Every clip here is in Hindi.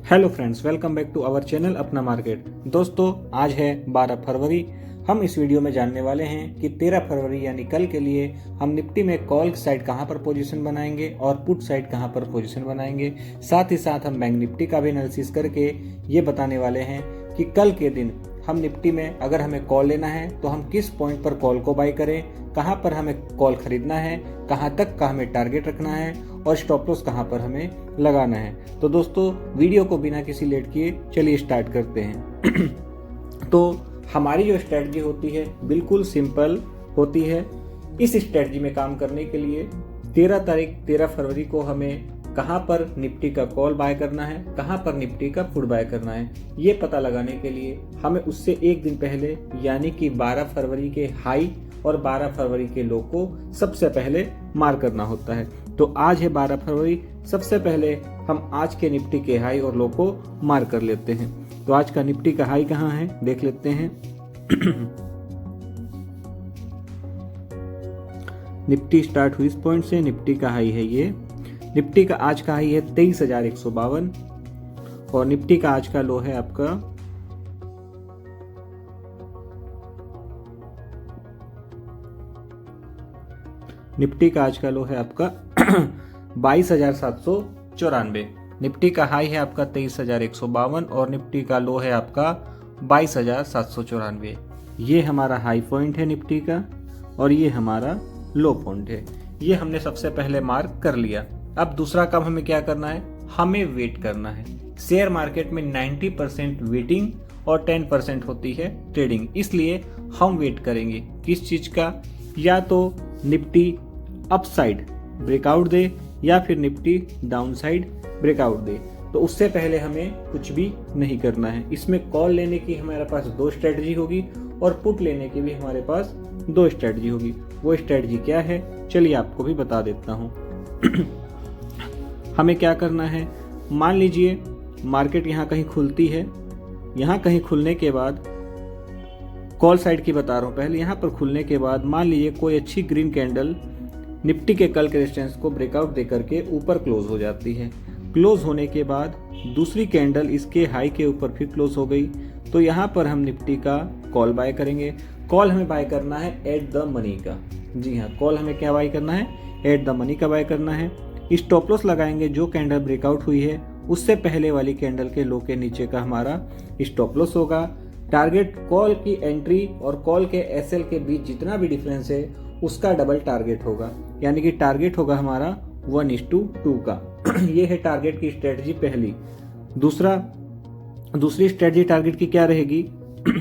Hello friends, welcome back to our channel Apna market. दोस्तों, आज है 12 फरवरी। हम इस वीडियो में जानने वाले हैं कि 13 फरवरी यानी कल के लिए हम निफ्टी में कॉल साइड कहां पर पोजीशन बनाएंगे और पुट साइड कहां पर पोजीशन बनाएंगे। साथ ही साथ हम बैंक निफ्टी का भी एनालिसिस करके ये बताने वाले हैं कि कल के दिन हम निफ्टी में अगर हमें कॉल लेना है तो हम किस पॉइंट पर कॉल को बाय करें, कहां पर हमें कॉल खरीदना है, कहां तक का हमें टारगेट रखना है और स्टॉप लॉस कहां पर हमें लगाना है। तो दोस्तों, वीडियो को बिना किसी लेट किए चलिए स्टार्ट करते हैं। तो हमारी जो स्ट्रेटजी होती है बिल्कुल सिंपल होती है। इस स्ट्रेटजी में काम करने के लिए 13 फरवरी को हमें कहां पर निफ्टी का कॉल बाय करना है, कहां पर निफ्टी का पुट बाय करना है, ये पता लगाने के लिए हमें उससे एक दिन पहले यानी कि 12 फरवरी के हाई और 12 फरवरी के लो को सबसे पहले मार्क करना होता है। तो आज है 12 फरवरी, सबसे पहले हम आज के निफ्टी के हाई और लो को मार्क कर लेते हैं। तो आज का निफ्टी का हाई कहाँ है देख लेते हैं। निफ्टी स्टार्ट हुई इस पॉइंट से, निफ्टी का हाई है ये। निफ्टी का आज का हाई है 23,152 और निफ्टी का आज का लो है आपका 22,794। निफ्टी का हाई है आपका 23,152 और निफ्टी का लो है आपका 22,794। ये हमारा हाई पॉइंट है निफ्टी का और ये हमारा लो पॉइंट है। ये हमने सबसे पहले मार्क कर लिया। अब दूसरा काम हमें क्या करना है, हमें वेट करना है। शेयर मार्केट में 90% वेटिंग और 10% होती है ट्रेडिंग, इसलिए हम वेट करेंगे किस चीज का, या तो निफ्टी अपसाइड ब्रेकआउट दे या फिर निफ्टी डाउनसाइड ब्रेकआउट दे। तो उससे पहले हमें कुछ भी नहीं करना है। इसमें कॉल लेने की हमारे पास 2 स्ट्रेटजी होगी और पुट लेने की भी हमारे पास 2 स्ट्रेटजी होगी। वो स्ट्रेटजी क्या है चलिए आपको भी बता देता हूँ। हमें क्या करना है, मान लीजिए मार्केट यहाँ कहीं खुलती है, यहाँ कहीं खुलने के बाद कॉल साइड की बता रहा हूँ पहले। यहाँ पर खुलने के बाद मान लीजिए कोई अच्छी ग्रीन कैंडल निफ्टी के कल के रेजिस्टेंस को ब्रेकआउट दे करके ऊपर क्लोज हो जाती है। क्लोज होने के बाद दूसरी कैंडल इसके हाई के ऊपर फिर क्लोज हो गई, तो यहाँ पर हम निफ्टी का कॉल बाय करेंगे। कॉल हमें बाय करना है एट द मनी का। जी हाँ, कॉल हमें क्या बाय करना है, एट द मनी का बाय करना है। स्टॉप लॉस लगाएंगे जो कैंडल ब्रेकआउट हुई है उससे पहले वाली कैंडल के लो के नीचे का हमारा स्टॉप लॉस होगा। टारगेट कॉल की एंट्री और कॉल के एसएल के बीच जितना भी डिफरेंस है उसका डबल टारगेट होगा, यानी कि टारगेट होगा हमारा 1:2 का। ये है टारगेट की स्ट्रेटजी पहली। दूसरी स्ट्रेटजी टारगेट की क्या रहेगी,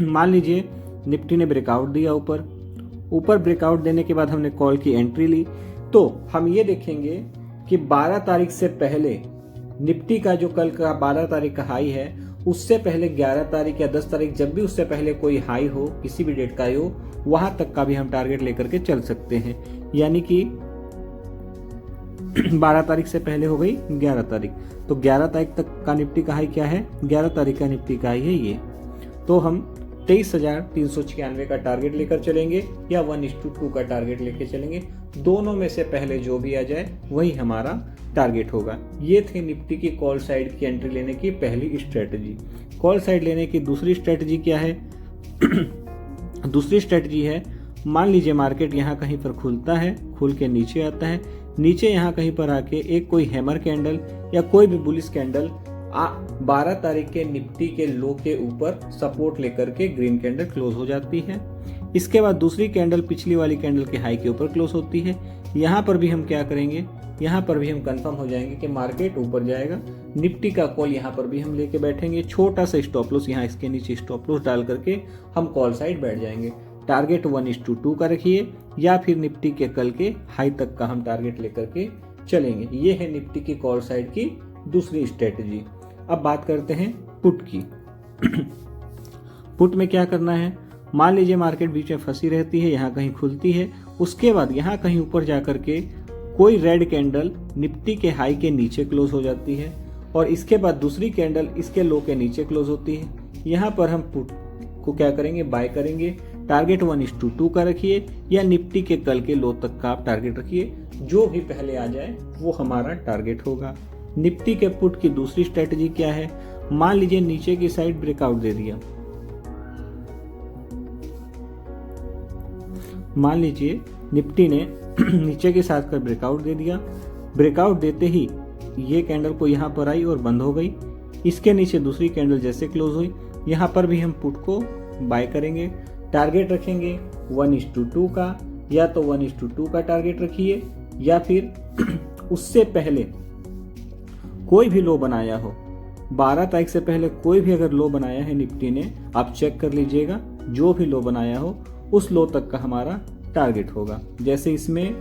मान लीजिए निफ्टी ने ब्रेकआउट दिया ऊपर ब्रेकआउट देने के बाद हमने कॉल की एंट्री ली, तो हम ये देखेंगे कि 12 तारीख से पहले निफ्टी का जो कल का 12 तारीख का हाई है उससे पहले 11 तारीख या 10 तारीख, जब भी उससे पहले कोई हाई हो, किसी भी डेट का हाई हो, वहां तक का भी हम टारगेट लेकर के चल सकते हैं। यानी कि 12 तारीख से पहले हो गई 11 तारीख, तो 11 तारीख तक का निफ्टी का हाई क्या है, 11 तारीख का निफ्टी का हाई है ये। तो हम 23,396 का टारगेट लेकर चलेंगे या 1:2 का टारगेट लेकर चलेंगे। दोनों में से पहले जो भी आ जाए वही हमारा टारगेट होगा। ये थी निफ्टी की कॉल साइड की एंट्री लेने की पहली स्ट्रेटजी। कॉल साइड लेने की दूसरी स्ट्रेटजी क्या है? दूसरी स्ट्रेटजी है, मान लीजिए मार्केट यहाँ कहीं पर खुलता है, खुल के नीचे आता है, नीचे यहाँ कहीं पर आके एक कोई हैमर कैंडल या कोई भी बुलिश कैंडल 12 तारीख के निफ्टी के लो के ऊपर सपोर्ट लेकर के ग्रीन कैंडल क्लोज हो जाती है। इसके बाद दूसरी कैंडल पिछली वाली कैंडल के हाई के ऊपर क्लोज होती है। यहाँ पर भी हम क्या करेंगे, यहाँ पर भी हम कंफर्म हो जाएंगे कि मार्केट ऊपर जाएगा। निफ्टी का कॉल यहाँ पर भी हम लेके बैठेंगे, छोटा सा स्टॉप लॉस यहाँ इसके नीचे स्टॉप लॉस डाल करके हम कॉल साइड बैठ जाएंगे। टारगेट 1:2 का रखिए या फिर निफ्टी के कल के हाई तक का हम टारगेट लेकर के चलेंगे। ये है निफ्टी की कॉल साइड की दूसरी स्ट्रेटजी। अब बात करते हैं पुट की। पुट में क्या करना है, मान लीजिए मार्केट बीच में फंसी रहती है, यहाँ कहीं खुलती है, उसके बाद यहाँ कहीं ऊपर जाकर के कोई रेड कैंडल निफ्टी के हाई के नीचे क्लोज हो जाती है और इसके बाद दूसरी कैंडल इसके लो के नीचे क्लोज होती है। यहाँ पर हम पुट को क्या करेंगे, बाय करेंगे। टारगेट 1:2 का रखिए या निफ्टी के कल के लो तक का आप टारगेट रखिए, जो भी पहले आ जाए वो हमारा टारगेट होगा। निफ्टी के पुट की दूसरी स्ट्रेटजी क्या है, मान लीजिए नीचे की साइड ब्रेकआउट दे दिया, मान लीजिए निफ्टी ने नीचे के साथ का ब्रेकआउट दे दिया, ब्रेकआउट देते ही ये कैंडल को यहाँ पर आई और बंद हो गई, इसके नीचे दूसरी कैंडल जैसे क्लोज हुई, यहाँ पर भी हम पुट को बाय करेंगे, टारगेट रखेंगे 1:2 का, या तो 1:2 का टारगेट रखिए, या फिर उससे पहले कोई भी लो बनाया हो, 12 तारीख से पहले कोई भी अगर लो बनाया है निफ्टी ने, आप चेक कर लीजिएगा, जो भी लो बनाया हो उस लो तक का हमारा टारगेट होगा। जैसे इसमें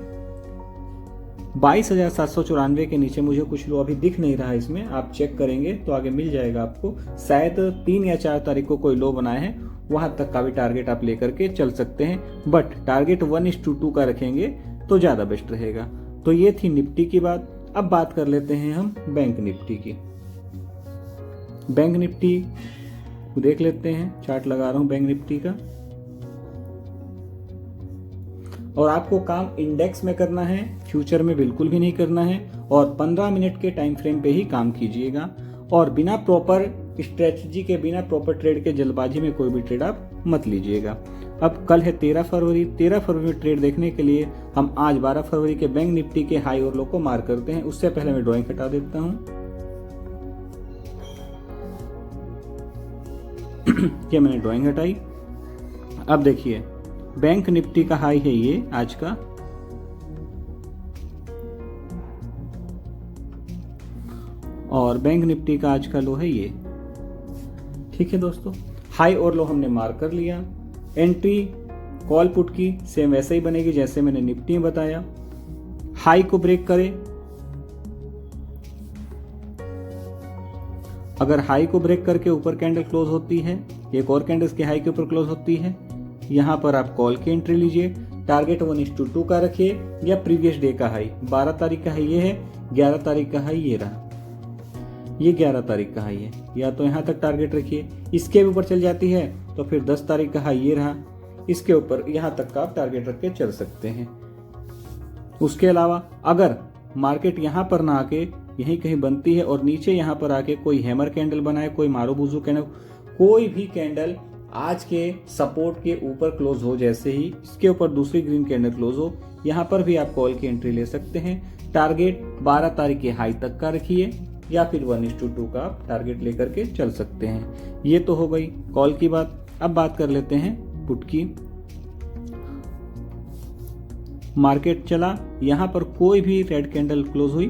22,794 के नीचे मुझे कुछ लो अभी दिख नहीं रहा है, इसमें आप चेक करेंगे तो आगे मिल जाएगा आपको। शायद 3 या 4 तारीख को कोई लो बनाए हैं, वहां तक का भी टारगेट आप लेकर के चल सकते हैं, बट टारगेट 1:2 का रखेंगे तो ज्यादा बेस्ट रहेगा। तो ये थी निफ्टी की बात। अब बात कर लेते हैं हम बैंक निफ्टी की। बैंक निफ्टी देख लेते हैं, चार्ट लगा रहा हूं बैंक निफ्टी का। और आपको काम इंडेक्स में करना है, फ्यूचर में बिल्कुल भी नहीं करना है, और 15 मिनट के टाइम फ्रेम पे ही काम कीजिएगा, और बिना प्रॉपर स्ट्रेटजी के, बिना प्रॉपर ट्रेड के जल्दबाजी में कोई भी ट्रेड आप मत लीजिएगा। अब कल है 13 फरवरी, 13 फरवरी में ट्रेड देखने के लिए हम आज 12 फरवरी के बैंक निफ्टी के हाई और लो को मार्क करते हैं। उससे पहले मैं ड्राइंग हटा देता हूं। ये मैंने ड्राइंग हटाई। अब देखिए बैंक निफ्टी का हाई है ये आज का, और बैंक निफ्टी का आज का लो है ये। ठीक है दोस्तों, हाई और लो हमने मार्क कर लिया। एंट्री कॉल पुट की सेम वैसे ही बनेगी जैसे मैंने निफ्टी में बताया। हाई को ब्रेक करे, अगर हाई को ब्रेक करके ऊपर कैंडल क्लोज होती है, एक और कैंडल इसके हाई के ऊपर क्लोज होती है, यहां पर आप कॉल की एंट्री लीजिए। टारगेट 1:2 का रखिए, या प्रीवियस डे का हाई 12 तारीख का हाई ये है, 11 तारीख का हाई ये रहा, ये 11 तारीख का हाई है, या तो यहां तक टारगेट रखिए। इसके ऊपर चल जाती है तो फिर 10 तारीख का हाई ये रहा, इसके ऊपर यहां तक का आप टारगेट रख के चल सकते हैं। उसके अलावा अगर मार्केट यहां पर ना आके यहीं कहीं बनती है और नीचे यहां पर आके कोई हैमर कैंडल बनाए, कोई मारूबुजू कैंडल, कोई भी कैंडल आज के सपोर्ट के ऊपर क्लोज हो, जैसे ही इसके ऊपर दूसरी ग्रीन कैंडल क्लोज हो, यहाँ पर भी आप कॉल की एंट्री ले सकते हैं। टारगेट 12 तारीख के हाई तक का रखिए, या फिर 1:2 का आप टारगेट लेकर के चल सकते हैं। ये तो हो गई कॉल की बात। अब बात कर लेते हैं पुट की। मार्केट चला, यहाँ पर कोई भी रेड कैंडल क्लोज हुई,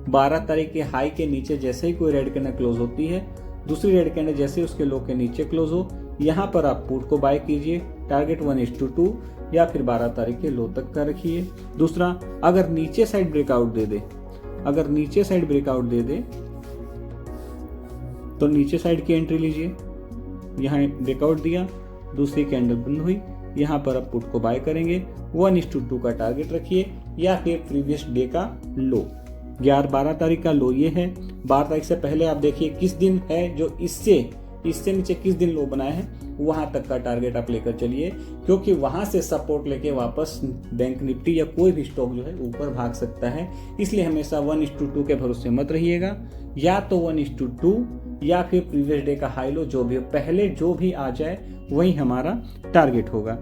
12 तारीख के हाई के नीचे जैसे ही कोई रेड कैंडल क्लोज होती है, दूसरी रेड कैंडल जैसे ही उसके लो के नीचे क्लोज हो, यहाँ पर आप पुट को बाय कीजिए। टारगेट 1:2 या फिर 12 तारीख के लो तक का रखिए। दूसरा, अगर नीचे साइड ब्रेकआउट दे दे, अगर नीचे साइड ब्रेकआउट दे दे तो नीचे साइड की एंट्री लीजिए। यहाँ ब्रेकआउट दिया, दूसरी कैंडल बंद हुई, यहाँ पर आप पुट को बाय करेंगे। 1:2 का टारगेट रखिए, या फिर प्रीवियस डे का लो 12 तारीख का लो ये है। 12 तारीख से पहले आप देखिए किस दिन है जो इससे नीचे किस दिन लो बनाए हैं, वहां तक का टारगेट आप लेकर चलिए, क्योंकि वहां से सपोर्ट लेके वापस बैंक निफ्टी या कोई भी स्टॉक जो है ऊपर भाग सकता है। इसलिए हमेशा 1:2 के भरोसे मत रहिएगा, या तो 1:2 या फिर प्रीवियस डे का हाई लो, जो भी पहले जो भी आ जाए वही हमारा टारगेट होगा।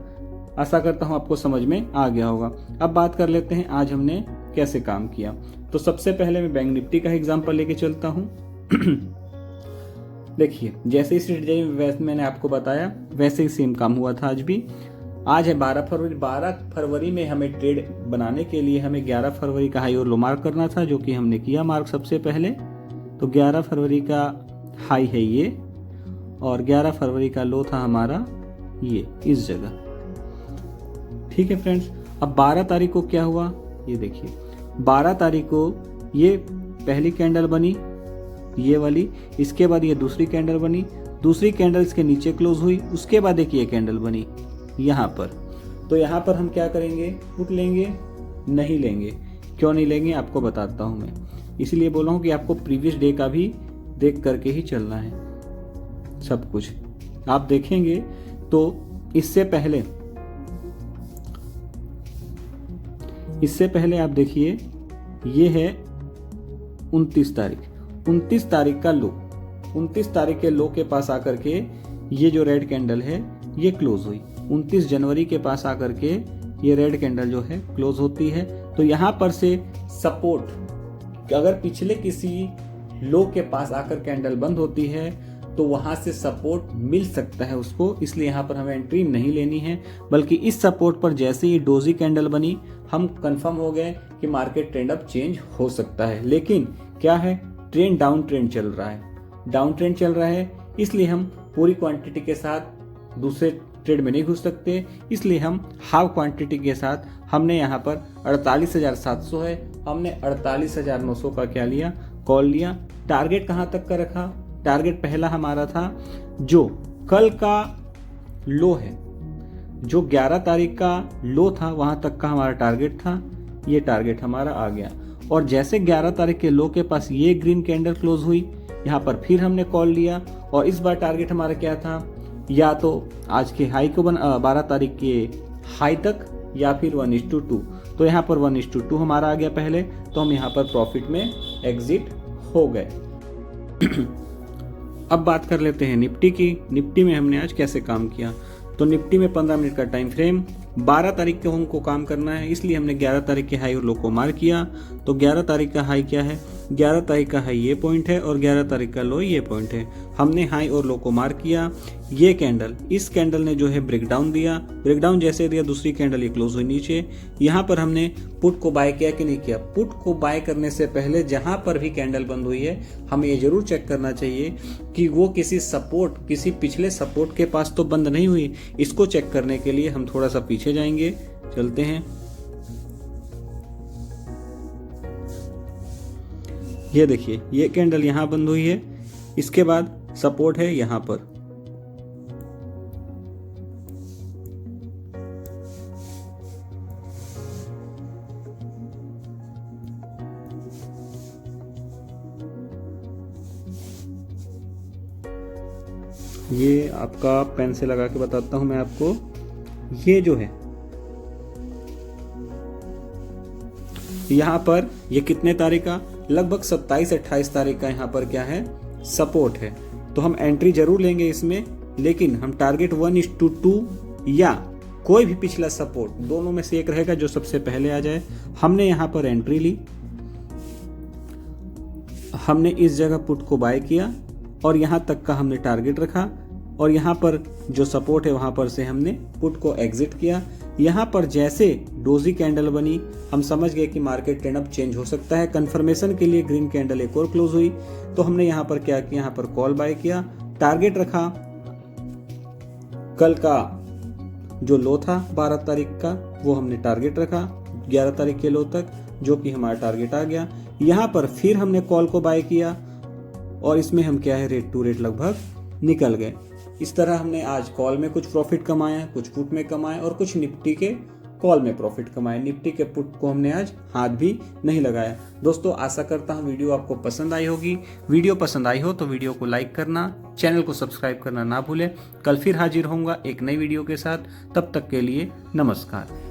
आशा करता हूं आपको समझ में आ गया होगा। अब बात कर लेते हैं आज हमने कैसे काम किया। तो सबसे पहले मैं बैंक निफ्टी का एग्जांपल लेके चलता हूं। देखिए जैसे इस स्ट्रेटजी मैंने आपको बताया वैसे ही सेम काम हुआ था आज भी। आज है 12 फरवरी। 12 फरवरी में हमें ट्रेड बनाने के लिए हमें 11 फरवरी का हाई और लो मार्क करना था, जो कि हमने किया मार्क सबसे पहले। तो 11 फरवरी का हाई है ये, और 11 फरवरी का लो था हमारा ये इस जगह। ठीक है फ्रेंड्स, अब 12 तारीख को क्या हुआ ये देखिए। 12 तारीख को ये पहली कैंडल बनी ये वाली, इसके बाद ये दूसरी कैंडल बनी, दूसरी कैंडल इसके नीचे क्लोज हुई, उसके बाद एक ये कैंडल बनी यहाँ पर। तो यहाँ पर हम क्या करेंगे, पुट लेंगे? नहीं लेंगे। क्यों नहीं लेंगे आपको बताता हूँ मैं। इसलिए बोल रहा हूँ कि आपको प्रीवियस डे का भी देख करके ही चलना है सब कुछ। आप देखेंगे तो इससे पहले आप देखिए ये है 29 तारीख, 29 तारीख का लो, 29 तारीख के लो के पास आकर के ये जो रेड कैंडल है ये क्लोज हुई। 29 जनवरी के पास आकर के ये रेड कैंडल जो है क्लोज होती है। तो यहाँ पर से सपोर्ट, अगर पिछले किसी लो के पास आकर कैंडल बंद होती है तो वहां से सपोर्ट मिल सकता है उसको, इसलिए यहाँ पर हमें एंट्री नहीं लेनी है, बल्कि इस सपोर्ट पर जैसे ही डोजी कैंडल बनी हम कंफर्म हो गए कि मार्केट ट्रेंड अब चेंज हो सकता है। लेकिन क्या है, ट्रेंड डाउन ट्रेंड चल रहा है, डाउन ट्रेंड चल रहा है, इसलिए हम पूरी क्वांटिटी के साथ दूसरे ट्रेड में नहीं घुस सकते, इसलिए हम हाफ क्वांटिटी के साथ हमने यहाँ पर 48,700 है, हमने 48,900 का क्या लिया, कॉल लिया। टारगेट कहाँ तक का रखा, टारगेट पहला हमारा था जो कल का लो है, जो 11 तारीख का लो था वहां तक का हमारा टारगेट था, ये टारगेट हमारा आ गया। और जैसे 11 तारीख के लो के पास ये ग्रीन कैंडल क्लोज हुई, यहाँ पर फिर हमने कॉल लिया और इस बार टारगेट हमारा क्या था, या तो आज के हाई को 12 तारीख के हाई तक या फिर 1:2। तो यहाँ पर 1:2 हमारा आ गया पहले, तो हम यहाँ पर प्रॉफिट में एग्जिट हो गए। अब बात कर लेते हैं निफ्टी की। निफ्टी में हमने आज कैसे काम किया, तो निफ्टी में 15 मिनट का टाइम फ्रेम, 12 तारीख को हमको काम करना है, इसलिए हमने 11 तारीख के हाई और लो को मार्क किया। तो 11 तारीख का हाई क्या है, 11 तारीख का हाई ये पॉइंट है और 11 तारीख का लो ये पॉइंट है। हमने हाई और लो को मार्क किया। ये कैंडल, इस कैंडल ने जो है ब्रेकडाउन दिया, ब्रेकडाउन जैसे दिया दूसरी कैंडल ये क्लोज हुई नीचे। यहाँ पर हमने पुट को बाय किया कि नहीं किया। पुट को बाय करने से पहले जहां पर भी कैंडल बंद हुई है हमें ये जरूर चेक करना चाहिए कि वो किसी सपोर्ट, किसी पिछले सपोर्ट के पास तो बंद नहीं हुई। इसको चेक करने के लिए हम थोड़ा सा पीछे जाएंगे, चलते हैं। ये देखिए, ये कैंडल यहां बंद हुई है, इसके बाद सपोर्ट है यहां पर। ये आपका पेन से लगा के बताता हूं मैं आपको। ये जो है यहां पर ये कितने तारीख का, लगभग 27-28 तारीख का यहाँ पर क्या है, सपोर्ट है। तो हम एंट्री जरूर लेंगे इसमें, लेकिन हम टारगेट 1:2 या कोई भी पिछला सपोर्ट, दोनों में से एक रहेगा जो सबसे पहले आ जाए। हमने यहाँ पर एंट्री ली, हमने इस जगह पुट को बाय किया और यहाँ तक का हमने टारगेट रखा और यहाँ पर जो सपोर्ट है वहां पर से हमने पुट को एग्जिट किया। यहाँ पर जैसे डोजी कैंडल बनी हम समझ गए कि मार्केट ट्रेंड अब चेंज हो सकता है। कंफर्मेशन के लिए ग्रीन कैंडल एक और क्लोज हुई, तो हमने यहाँ पर क्या किया, यहाँ पर कॉल बाय किया, टारगेट रखा कल का जो लो था 12 तारीख का, वो हमने टारगेट रखा 11 तारीख के लो तक, जो कि हमारा टारगेट आ गया। यहाँ पर फिर हमने कॉल को बाय किया और इसमें हम क्या है, रेट टू रेट लगभग निकल गए। इस तरह हमने आज कॉल में कुछ प्रॉफिट कमाया, कुछ पुट में कमाए और कुछ निफ्टी के कॉल में प्रॉफिट कमाए। निफ्टी के पुट को हमने आज हाथ भी नहीं लगाया। दोस्तों, आशा करता हूँ वीडियो आपको पसंद आई होगी। वीडियो पसंद आई हो तो वीडियो को लाइक करना, चैनल को सब्सक्राइब करना ना भूलें। कल फिर हाजिर होऊंगा एक नई वीडियो के साथ, तब तक के लिए नमस्कार।